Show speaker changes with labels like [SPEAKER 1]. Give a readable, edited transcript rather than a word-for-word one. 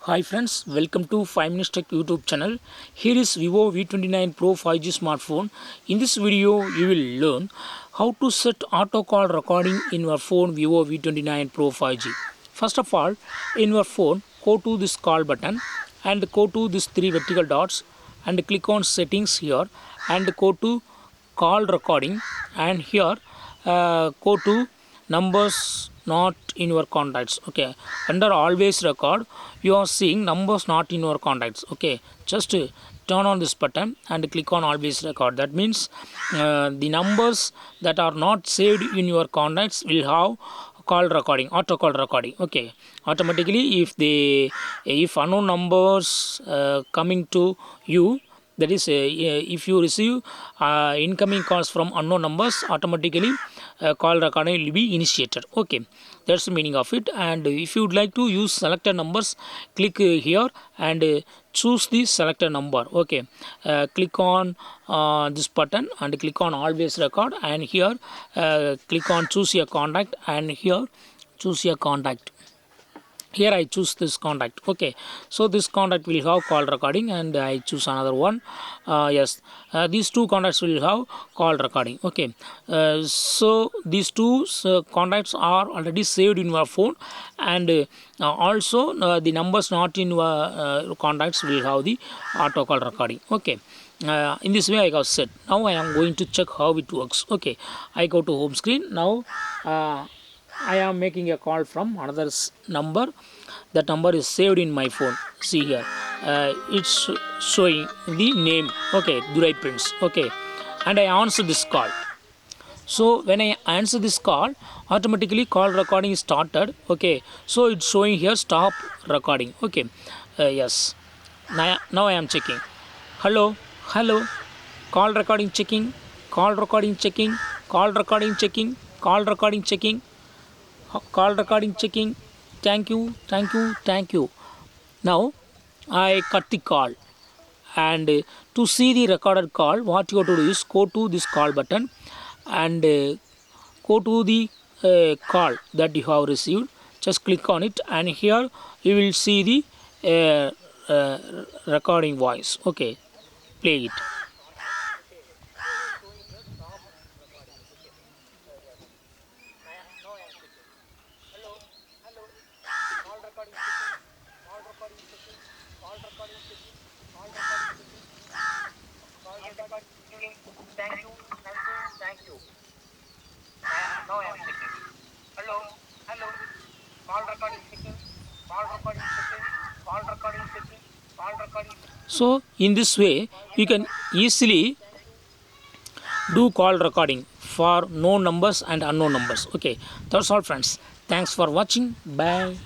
[SPEAKER 1] Hi friends, welcome to 5 Minutes Tech YouTube channel. Here is Vivo V29 Pro 5G smartphone. In this video, you will learn how to set auto call recording in your phone Vivo V29 Pro 5G. First of all, in your phone, go to this call button and go to these three vertical dots and click on settings here and go to call recording and here go to numbers not in your contacts. Okay, under always record you are seeing numbers not in your contacts. Okay, just turn on this button and click on always record. That means the numbers that are not saved in your contacts will have call recording, auto call recording. Okay, automatically if unknown numbers coming to you, that is if you receive incoming calls from unknown numbers, automatically call recording will be initiated. Okay, that's the meaning of it. And if you would like to use selected numbers, click here and choose the selected number. Okay, click on this button and click on always record, and here click on choose your contact, and here choose your contact. Here I choose this contact. Okay, so this contact will have call recording, and I choose another one. Yes, these two contacts will have call recording. Okay, so these two contacts are already saved in your phone, and also the numbers not in your contacts will have the auto call recording. Okay, in this way I have set. Now I am going to check how it works. Okay, I go to home screen now. I am making a call from another number. That number is saved in my phone. See here, it's showing the name. Okay, Durai Prince. Okay, and I answer this call. So when I answer this call, automatically call recording is started. Okay, so it's showing here stop recording. Okay, yes. Now I am checking. Hello, hello. Call recording checking. Call recording checking. Call recording checking. Call recording checking. Call recording checking. Thank you, thank you, thank you. Now I cut the call, and to see the recorded call, what you have to do is go to this call button and go to the call that you have received. Just click on it, and here you will see the recording voice. Okay, play it.
[SPEAKER 2] Thank you, thank you, thank you. Now I am checking. Hello, hello. Call recording checking. Call recording checking. Call recording checking. Call recording checking.
[SPEAKER 1] So in this way you can easily do call recording for known numbers and unknown numbers. Okay, that's all friends. Thanks for watching. Bye.